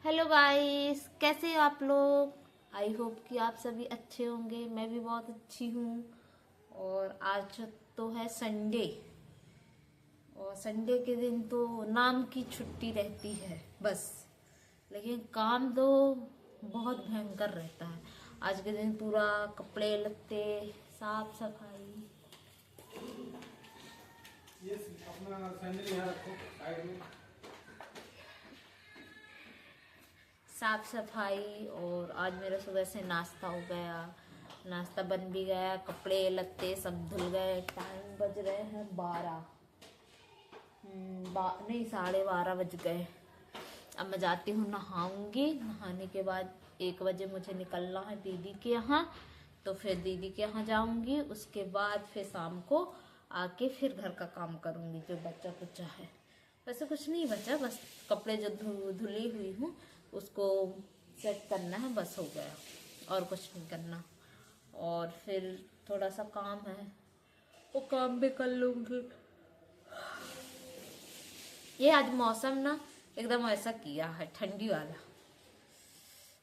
Hello guys, कैसे हो आप लोग। आई होप कि आप सभी अच्छे होंगे। मैं भी बहुत अच्छी हूँ। और आज तो है संडे, और संडे के दिन तो नाम की छुट्टी रहती है बस, लेकिन काम तो बहुत भयंकर रहता है। आज के दिन पूरा कपड़े लत्ते साफ सफाई। ये अपना सैंडल यहाँ रखो साइड में। साफ सफाई। और आज मेरा सुबह से नाश्ता हो गया, नाश्ता बन भी गया, कपड़े लत्ते सब धुल गए। टाइम बज रहे हैं 12, नहीं 12:30 बज गए। अब मैं जाती हूँ, नहाऊंगी। नहाने के बाद 1 बजे मुझे निकलना है दीदी के यहाँ, तो फिर दीदी के यहाँ जाऊंगी। उसके बाद फिर शाम को आके फिर घर का काम करूंगी जो बच्चा कुचा है। वैसे कुछ नहीं बचा, बस कपड़े जो धुली हुई हूँ उसको सेट करना है, बस हो गया और कुछ नहीं करना। और फिर थोड़ा सा काम है, वो काम भी कर लूँगी। ये आज मौसम ना एकदम ऐसा किया है, ठंडी वाला,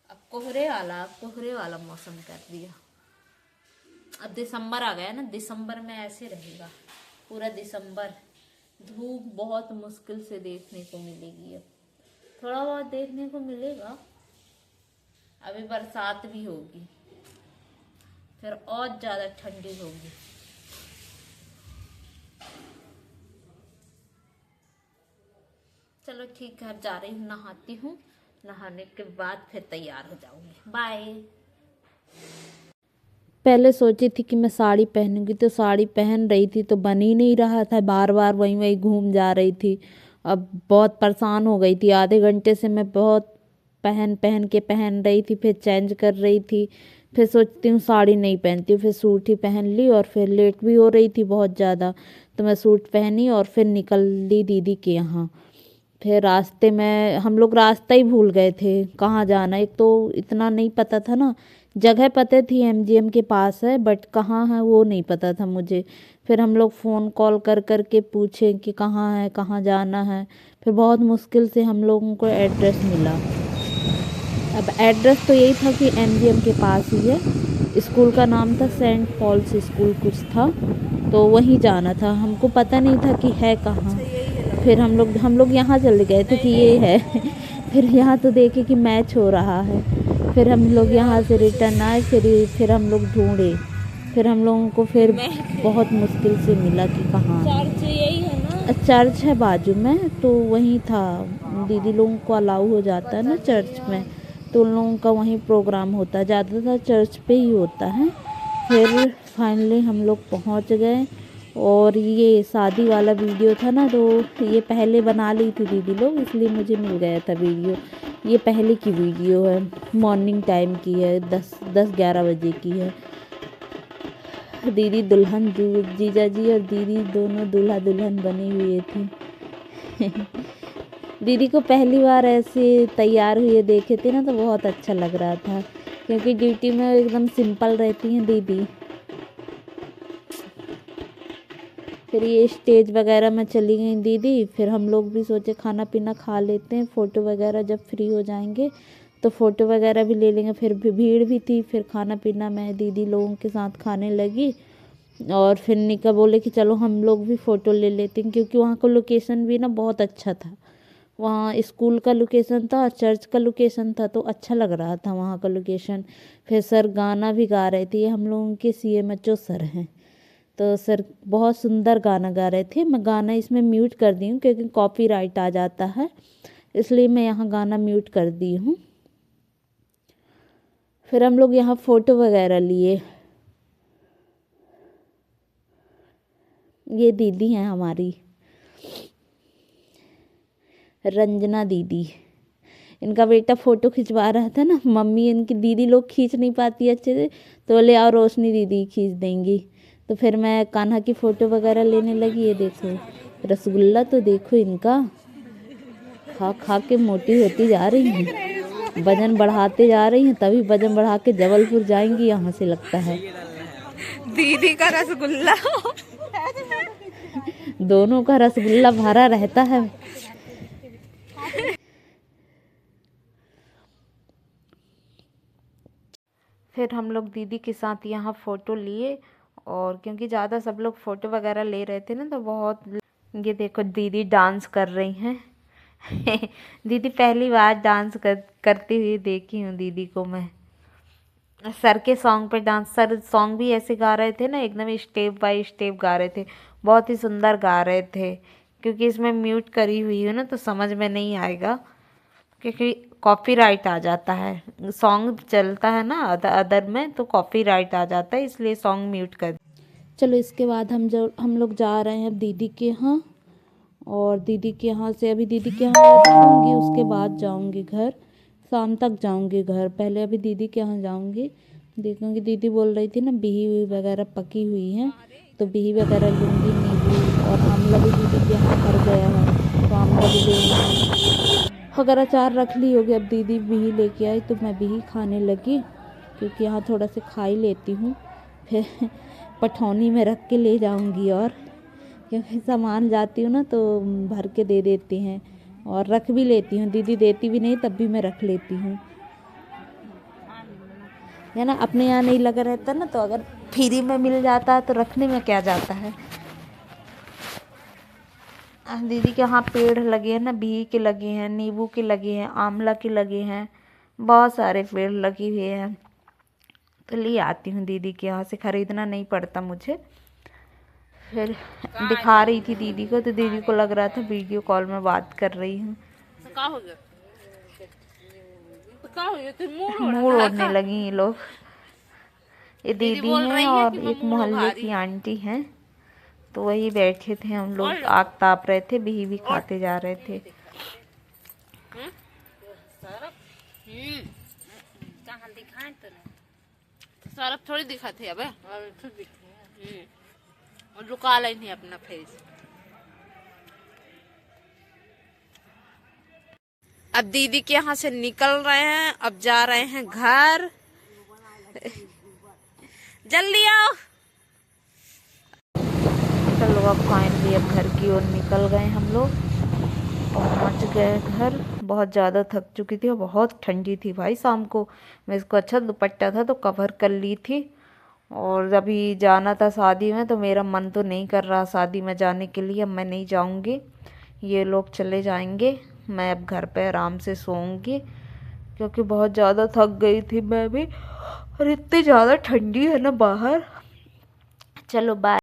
अब कोहरे वाला मौसम कर दिया। अब दिसंबर आ गया ना, दिसंबर में ऐसे रहेगा पूरा दिसंबर। धूप बहुत मुश्किल से देखने को मिलेगी, अब थोड़ा बहुत देखने को मिलेगा। अभी बरसात भी होगी, फिर और ज्यादा ठंडी होगी। चलो ठीक है, अब जा रही हूँ, नहाती हूँ। नहाने के बाद फिर तैयार हो जाऊंगी। बाय। पहले सोची थी कि मैं साड़ी पहनूंगी, तो साड़ी पहन रही थी तो बन ही नहीं रहा था, बार बार वहीं वहीं घूम जा रही थी। अब बहुत परेशान हो गई थी। आधे घंटे से मैं बहुत पहन रही थी, फिर चेंज कर रही थी। फिर सोचती हूँ साड़ी नहीं पहनती हूँ, फिर सूट ही पहन ली। और फिर लेट भी हो रही थी बहुत ज़्यादा, तो मैं सूट पहनी और फिर निकल ली दीदी के यहाँ। फिर रास्ते में हम लोग रास्ता ही भूल गए थे कहाँ जाना। एक तो इतना नहीं पता था ना, जगह पता थी एमजीएम के पास है, बट कहाँ है वो नहीं पता था मुझे। फिर हम लोग फ़ोन कॉल कर कर के पूछे कि कहाँ है, कहाँ जाना है। फिर बहुत मुश्किल से हम लोगों को एड्रेस मिला। अब एड्रेस तो यही था कि एमजीएम के पास ही है। स्कूल का नाम था सेंट पॉल्स स्कूल कुछ था, तो वहीं जाना था। हमको पता नहीं था कि है कहाँ। फिर हम लोग यहाँ चले गए थे कि ये है। फिर यहाँ तो देखे कि मैच हो रहा है। फिर हम लोग यहाँ से रिटर्न आए। फिर हम लोग ढूंढे। फिर हम लोगों को फिर बहुत मुश्किल से मिला कि कहाँ। चर्च यही है ना? चर्च है बाजू में, तो वहीं था। दीदी लोगों को अलाउ हो जाता है ना चर्च में, तो उन लोगों का वहीं प्रोग्राम होता है, ज़्यादातर चर्च पे ही होता है। फिर फाइनली हम लोग पहुंच गए। और ये शादी वाला वीडियो था ना, तो ये पहले बना ली थी दीदी लोग, इसलिए मुझे मिल गया था वीडियो। ये पहले की वीडियो है, मॉर्निंग टाइम की है, 10-11 बजे की है। दीदी दुल्हन, जीजा जी और दीदी दोनों दूल्हा दुल्हन बने हुए थे। दीदी को पहली बार ऐसे तैयार हुए देखे थे ना, तो बहुत अच्छा लग रहा था, क्योंकि ड्यूटी में एकदम सिंपल रहती हैं दीदी। फिर ये स्टेज वगैरह में चली गई दीदी। फिर हम लोग भी सोचे खाना पीना खा लेते हैं, फ़ोटो वगैरह जब फ्री हो जाएंगे तो फ़ोटो वगैरह भी ले लेंगे। फिर भी भीड़ भी थी। फिर खाना पीना मैं दीदी लोगों के साथ खाने लगी। और फिर निका बोले कि चलो हम लोग भी फ़ोटो ले लेते हैं, क्योंकि वहाँ का लोकेशन भी ना बहुत अच्छा था। वहाँ स्कूल का लोकेशन था, चर्च का लोकेशन था, तो अच्छा लग रहा था वहाँ का लोकेशन। फिर सर गाना भी गा रहे थे। ये हम लोगों के सीएमएचओ सर हैं, तो सर बहुत सुंदर गाना गा रहे थे। मैं गाना इसमें म्यूट कर दी हूँ क्योंकि कॉपीराइट आ जाता है, इसलिए मैं यहाँ गाना म्यूट कर दी हूँ। फिर हम लोग यहाँ फ़ोटो वगैरह लिए। ये दीदी हैं हमारी, रंजना दीदी। इनका बेटा फ़ोटो खिंचवा रहा था ना, मम्मी इनकी दीदी लोग खींच नहीं पाती अच्छे से, तो बोले और रोशनी दीदी खींच देंगी। तो फिर मैं कान्हा की फ़ोटो वगैरह लेने लगी। ये देखो रसगुल्ला, तो देखो इनका खा खा के मोटी होती जा रही हैं, वजन बढ़ाते जा रही हैं, तभी वजन बढ़ा के जबलपुर जाएंगी यहाँ से लगता है। दीदी का रसगुल्ला। दोनों का रसगुल्ला भरा रहता है। फिर हम लोग दीदी के साथ यहाँ फ़ोटो लिए, और क्योंकि ज़्यादा सब लोग फ़ोटो वगैरह ले रहे थे ना, तो बहुत। ये देखो दीदी डांस कर रही हैं दीदी पहली बार डांस करते हुए देखी हूँ दीदी को मैं। सर के सॉन्ग पे डांस, सर सॉन्ग भी ऐसे गा रहे थे ना, एकदम स्टेप बाय स्टेप गा रहे थे, बहुत ही सुंदर गा रहे थे। क्योंकि इसमें म्यूट करी हुई है ना, तो समझ में नहीं आएगा, क्योंकि कॉपीराइट आ जाता है। सॉन्ग चलता है ना अदर में, तो कॉपीराइट आ जाता है, इसलिए सॉन्ग म्यूट कर। चलो इसके बाद हम लोग जा रहे हैं अब दीदी के यहाँ, और दीदी के यहाँ से अभी दीदी के यहाँ रहूँगी, उसके बाद जाऊँगी घर, शाम तक जाऊँगी घर। पहले अभी दीदी के यहाँ जाऊँगी, देखूँगी। दीदी बोल रही थी ना बिही वगैरह पकी हुई हैं, तो बिही वगैरह लूँगी, नींबू और आमला भी दीदी के यहाँ भर गया है, तो आमला भी लेंगे। अगर अचार रख ली होगी, अब दीदी बिही लेके आई तो मैं बिही खाने लगी, क्योंकि यहाँ थोड़ा से खा ही लेती हूँ, फिर पठौनी में रख के ले जाऊँगी। और क्योंकि सामान जाती हूँ ना तो भर के दे देती हैं, और रख भी लेती हूँ, दीदी देती भी नहीं तब भी मैं रख लेती हूँ, है ना। अपने यहाँ नहीं लगा रहता ना, तो अगर फ्री में मिल जाता है तो रखने में क्या जाता है। दीदी के यहाँ पेड़ लगे हैं ना, बिही के लगे हैं, नींबू के लगे हैं, आंवला के लगे हैं, बहुत सारे पेड़ लगे हुए हैं, तो ले आती हूँ दीदी के यहाँ से, ख़रीदना नहीं पड़ता मुझे। फिर दिखा रही थी दीदी को, तो दीदी को लग रहा था वीडियो कॉल में बात कर रही हूँ। मुँह ओढ़ने लगी ये लोग। ये दीदी हैं और एक मोहल्ले की आंटी हैं, तो वही बैठे थे हम लोग, आग ताप रहे थे, बिही भी खाते जा रहे थे। सरफ थोड़ी दिखाते अब और लुका नहीं अपना फेस। अब दीदी के यहाँ से निकल रहे हैं, अब जा रहे हैं घर। जल्दी आओ। चलो अब फाइनली अब घर की ओर निकल गए हम लोग, पहुंच गए घर। बहुत ज़्यादा थक चुकी थी और बहुत ठंडी थी भाई शाम को। मैं इसको अच्छा दुपट्टा था तो कवर कर ली थी, और अभी जाना था शादी में, तो मेरा मन तो नहीं कर रहा शादी में जाने के लिए। अब मैं नहीं जाऊंगी, ये लोग चले जाएंगे, मैं अब घर पे आराम से सोऊंगी, क्योंकि बहुत ज़्यादा थक गई थी मैं भी, और इतनी ज़्यादा ठंडी है ना बाहर। चलो बाय।